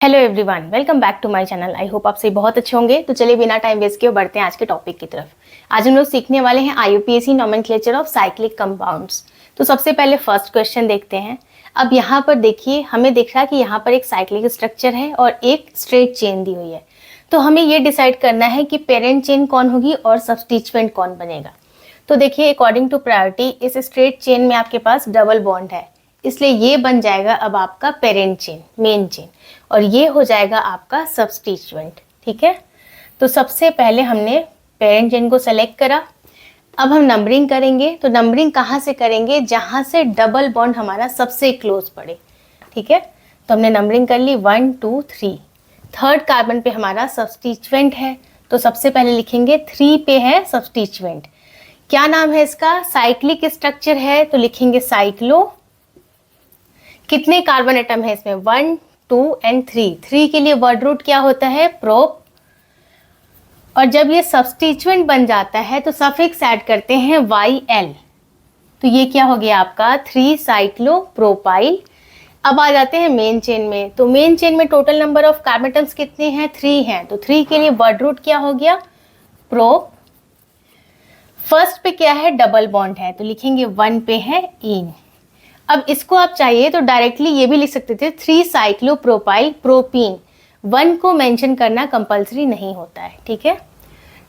Hello everyone, welcome back to my channel. I hope आप सभी बहुत अच्छे होंगे। तो चलिए बिना टाइम वेस्ट किए बढ़ते हैं आज के टॉपिक की तरफ। आज हम लोग सीखने वाले हैं IUPAC nomenclature of cyclic compounds. तो सबसे पहले फर्स्ट क्वेश्चन देखते हैं। अब यहाँ पर देखिए, हमें दिख रहा है कि यहाँ पर एक साइक्लिक स्ट्रक्चर है और एक स्ट्रेट चेन दी हुई है। तो हमें ये डिसाइड करना है कि पेरेंट चेन कौन होगी और सबस्टिट्यूएंट कौन बनेगा। तो देखिए, अकॉर्डिंग टू प्रायोरिटी इस स्ट्रेट चेन में आपके पास डबल बॉन्ड है, इसलिए ये बन जाएगा अब आपका पेरेंट चेन, मेन चेन, और ये हो जाएगा आपका सबस्टिट्यूएंट। ठीक है, तो सबसे पहले हमने पेरेंट चेन को सेलेक्ट करा। अब हम नंबरिंग करेंगे। तो नंबरिंग कहाँ से करेंगे? जहाँ से डबल बॉन्ड हमारा सबसे क्लोज पड़े। ठीक है, तो हमने नंबरिंग कर ली 1 2 3। थर्ड कार्बन पे हमारा सबस्टिट्यूएंट है, तो सबसे पहले लिखेंगे 3 पे है सबस्टिट्यूएंट। क्या नाम है इसका? साइक्लिक स्ट्रक्चर है, तो लिखेंगे साइक्लो। कितने कार्बन एटम है इसमें? 1 2 एंड 3। 3 के लिए वर्ड रूट क्या होता है? प्रोप। और जब ये सबस्टिट्यूएंट बन जाता है तो सफिक्स ऐड करते हैं YL। तो ये क्या हो गया आपका? 3 साइक्लोप्रोपाइल। अब आ जाते हैं मेन चेन में। तो मेन चेन में total number of carbon atoms कितने हैं? 3 हैं। तो 3 के लिए वर्ड रूट क्या हो गया? प्रोप। फर्स्ट पे क्या है? डबल बॉन्ड है, तो लिखेंगे 1 पे है इन। अब इसको आप चाहिए तो डायरेक्टली ये भी लिख सकते थे 3 साइक्लोप्रोपाइल प्रोपीन। 1 को मेंशन करना कंपलसरी नहीं होता है। ठीक है,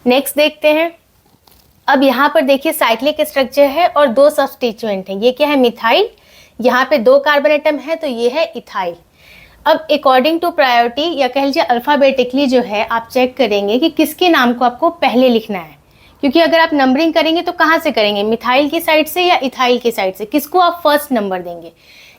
नेक्स्ट देखते हैं। अब यहाँ पर देखिए साइक्लिक स्ट्रक्चर है और 2 सबस्टिट्यूएंट हैं। ये क्या है? मिथाइल। यहाँ पे 2 कार्बन एटम है, तो ये है इथाइल। अब अकॉर्डिंग टू प्रायोरिटी या कह लीजिए अल्फाबेटिकली जो है, आप चेक करेंगे कि किसके नाम को आपको पहले लिखना है। क्योंकि अगर आप नंबरिंग करेंगे तो कहाँ से करेंगे? मिथाइल की साइड से या इथाइल की साइड से? किसको आप फर्स्ट नंबर देंगे?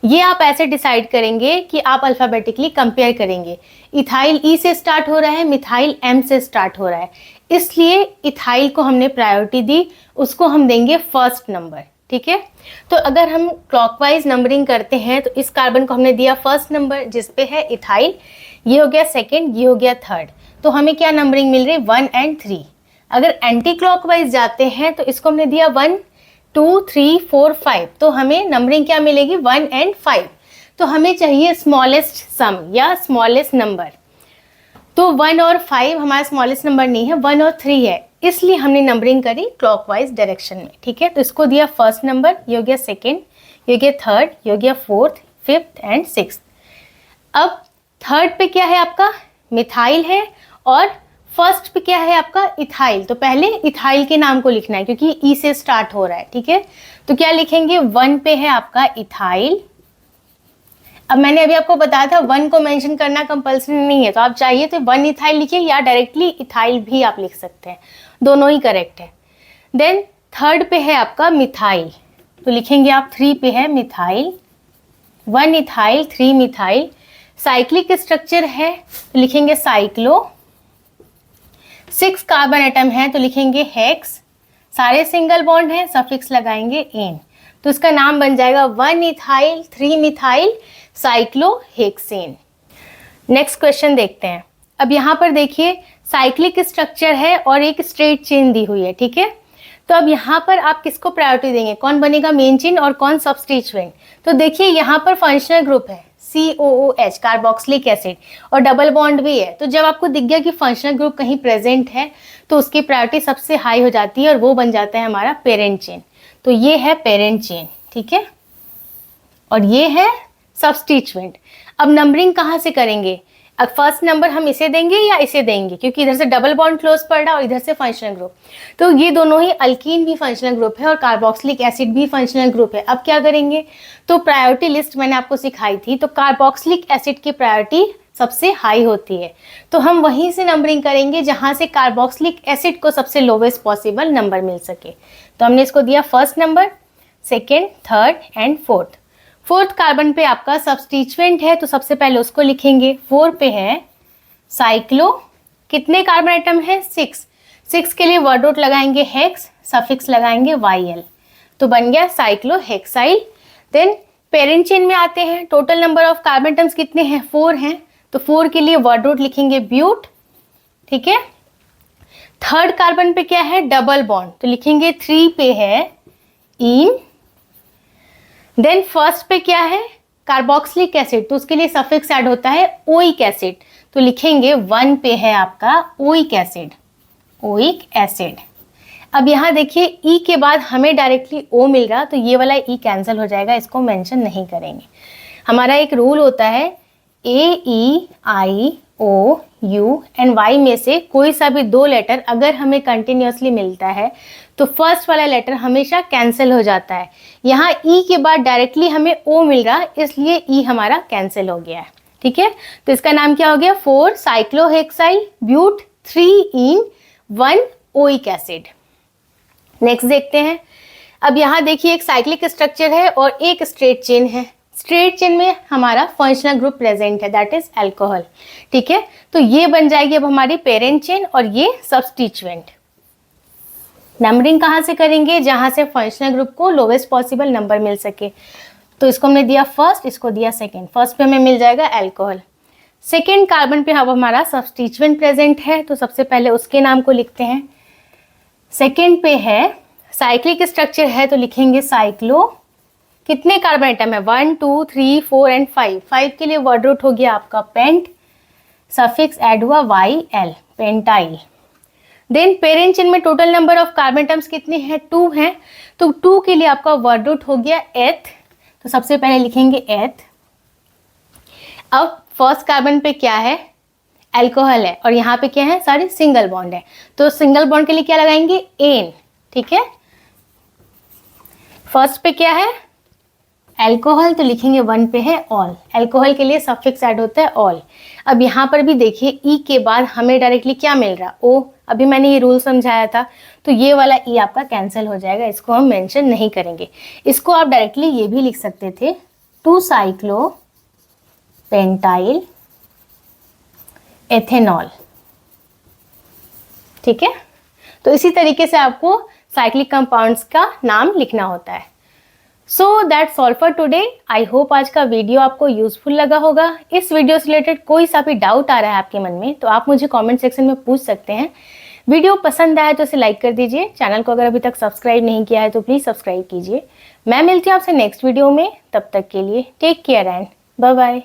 ये आप ऐसे डिसाइड करेंगे कि आप अल्फाबेटिकली कंपेयर करेंगे। इथाइल ई से स्टार्ट हो रहा है, मिथाइल एम से स्टार्ट हो रहा है, इसलिए इथाइल को हमने प्रायोरिटी दी, उसको हम देंगे फर्स्ट नंबर। ठीक है, तो अगर हम क्लॉकवाइज नंबरिंग करते हैं तो इस कार्बन को हमने दिया फर्स्ट नंबर जिसपे है इथाइल, ये हो गया सेकेंड, ये हो गया थर्ड। तो हमें क्या नंबरिंग मिल रही? 1 एंड 3। अगर एंटी क्लॉकवाइज जाते हैं तो इसको हमने दिया 1 2 3 4 5, तो हमें नंबरिंग क्या मिलेगी? 1 एंड 5। तो हमें चाहिए स्मॉलेस्ट सम या स्मॉलेस्ट नंबर। तो 1 और 5 हमारा स्मॉलेस्ट नंबर नहीं है, 1 और 3 है, इसलिए हमने नंबरिंग करी क्लॉकवाइज डायरेक्शन में। ठीक है, तो इसको दिया फर्स्ट नंबर, ये हो गया सेकेंड, ये हो गया थर्ड, ये हो गया फोर्थ, फिफ्थ एंड सिक्स्थ। अब थर्ड पे क्या है आपका? मिथाइल है, और फर्स्ट पे क्या है आपका? इथाइल। तो पहले इथाइल के नाम को लिखना है क्योंकि ई से स्टार्ट हो रहा है। ठीक है, तो क्या लिखेंगे? 1 पे है आपका इथाइल। अब मैंने अभी आपको बताया था 1 को मेंशन करना कंपल्सरी नहीं है, तो आप चाहिए तो 1 इथाइल लिखिए या डायरेक्टली इथाइल भी आप लिख सकते हैं, दोनों ही करेक्ट है। देन थर्ड पे है आपका मिथाइल, तो लिखेंगे आप 3 पे है methyl. 1 ethyl 3 methyl. Cyclic structure है तो लिखेंगे साइक्लो। 6 कार्बन एटम है तो लिखेंगे हेक्स। सारे सिंगल बॉन्ड हैं, सफिक्स लगाएंगे एन, तो इसका नाम बन जाएगा 1 ethyl 3 methyl cyclohexane. Next question देखते हैं। अब यहाँ पर देखिए साइक्लिक स्ट्रक्चर है और एक स्ट्रेट चेन दी हुई है। ठीक है, तो अब यहाँ पर आप किसको प्रायोरिटी देंगे? कौन बनेगा मेन चेन और कौन सबस्टिट्यूएंट? तो देखिए यहाँ पर फंक्शनल ग्रुप है COOH कार्बोक्सिलिक एसिड, और डबल बॉन्ड भी है। तो जब आपको दिख गया कि फंक्शनल ग्रुप कहीं प्रेजेंट है तो उसकी प्रायोरिटी सबसे हाई हो जाती है और वो बन जाता है हमारा पेरेंट चेन। तो ये है पेरेंट चेन। ठीक है, और ये है सबस्टिट्यूएंट। अब नंबरिंग कहाँ से करेंगे? अब फर्स्ट नंबर हम इसे देंगे या इसे देंगे, क्योंकि इधर से डबल बॉन्ड क्लोज पड़ रहा है और इधर से फंक्शनल ग्रुप, तो ये दोनों ही अल्कीन भी फंक्शनल ग्रुप है और कार्बोक्सिलिक एसिड भी फंक्शनल ग्रुप है। अब क्या करेंगे? तो प्रायोरिटी लिस्ट मैंने आपको सिखाई थी, तो कार्बोक्सिलिक एसिड की प्रायोरिटी सबसे हाई होती है, तो हम वहीं से नंबरिंग करेंगे जहां से कार्बोक्सिलिक एसिड को सबसे लोवेस्ट पॉसिबल नंबर मिल सके। तो हमने इसको दिया first number, second, third and fourth. Fourth carbon पे आपका सबस्टिट्यूएंट है, तो सबसे पहले उसको लिखेंगे। 4 पे है साइक्लो। कितने कार्बन आइटम है? 6। 6 के लिए वर्ड रूट लगाएंगे हेक्स, सफिक्स लगाएंगे YL, तो बन गया साइक्लोहेक्साइल। देन पेरेंट चेन में आते हैं। Total number of carbon atoms कितने हैं? 4 हैं, तो 4 के लिए वर्ड रूट लिखेंगे ब्यूट। ठीक है, थर्ड कार्बन पे क्या है? डबल बॉन्ड, तो लिखेंगे 3 पे है इन। देन फर्स्ट पे क्या है? कार्बोक्सिलिक एसिड, तो उसके लिए सफिक्स ऐड होता है ओइक एसिड, तो लिखेंगे 1 पे है आपका ओइक एसिड, ओइक एसिड। अब यहाँ देखिए ई के बाद हमें डायरेक्टली ओ मिल रहा, तो ये वाला ई कैंसिल हो जाएगा, इसको मेंशन नहीं करेंगे। हमारा एक रूल होता है AEIOU में से कोई सा भी 2 लेटर अगर हमें कंटिन्यूसली मिलता है तो फर्स्ट वाला लेटर हमेशा कैंसिल हो जाता है। यहाँ ई के बाद डायरेक्टली हमें ओ मिल रहा, इसलिए ई हमारा कैंसिल हो गया है। ठीक है, तो इसका नाम क्या हो गया, 4 साइक्लोहेक्साइल ब्यूट 3-in-1 ओइक एसिड। नेक्स्ट देखते हैं। अब यहाँ देखिए एक साइक्लिक स्ट्रक्चर है और एक स्ट्रेट चेन है। स्ट्रेट चेन में हमारा फंक्शनल ग्रुप प्रेजेंट है, दैट इज अल्कोहल। ठीक है, तो ये बन जाएगी अब हमारी पेरेंट चेन और ये सब्स्टिट्यूएंट। नंबरिंग कहाँ से करेंगे, जहां से फंक्शनल ग्रुप को लोवेस्ट पॉसिबल नंबर मिल सके। तो इसको हमने दिया फर्स्ट, इसको दिया सेकेंड। फर्स्ट पे हमें मिल जाएगा अल्कोहल, सेकेंड कार्बन पे अब हमारा सब्स्टिट्यूएंट प्रेजेंट है, तो सबसे पहले उसके नाम को लिखते हैं। सेकेंड पे है साइक्लिक स्ट्रक्चर है, तो लिखेंगे साइक्लो। कितने कार्बन आइटम है, 1 2 3 4 एंड 5। 5 के लिए वर्ड रूट हो गया आपका पेंट, सफिक्स ऐड हुआ YL, pentyl. Then parent chain में total number of carbon atoms कितने हैं, 2 हैं, तो 2 के लिए आपका वर्ड रूट हो गया एथ, तो सबसे पहले लिखेंगे एथ। अब फर्स्ट कार्बन पे क्या है, अल्कोहल है, और यहाँ पे क्या है, सारी सिंगल बॉन्ड है, तो सिंगल बॉन्ड के लिए क्या लगाएंगे, एन। ठीक है, फर्स्ट पे क्या है अल्कोहल, तो लिखेंगे 1 पे है ऑल। अल्कोहल के लिए सफिक्स ऐड होता है ऑल। अब यहाँ पर भी देखिए ई के बाद हमें डायरेक्टली क्या मिल रहा, ओ। अभी मैंने ये रूल समझाया था, तो ये वाला ई आपका कैंसिल हो जाएगा, इसको हम मेंशन नहीं करेंगे। इसको आप डायरेक्टली ये भी लिख सकते थे, 2 साइक्लो पेंटाइल एथेनॉल। ठीक है, तो इसी तरीके से आपको साइक्लिक कंपाउंड्स का नाम लिखना होता है। So that's all for today. I hope आज का वीडियो आपको यूजफुल लगा होगा। इस वीडियो से रिलेटेड कोई सा भी डाउट आ रहा है आपके मन में तो आप मुझे कमेंट सेक्शन में पूछ सकते हैं। वीडियो पसंद आया तो इसे लाइक कर दीजिए। चैनल को अगर अभी तक सब्सक्राइब नहीं किया है तो प्लीज़ सब्सक्राइब कीजिए। मैं मिलती हूँ आपसे नेक्स्ट वीडियो में, तब तक के लिए take care and bye bye.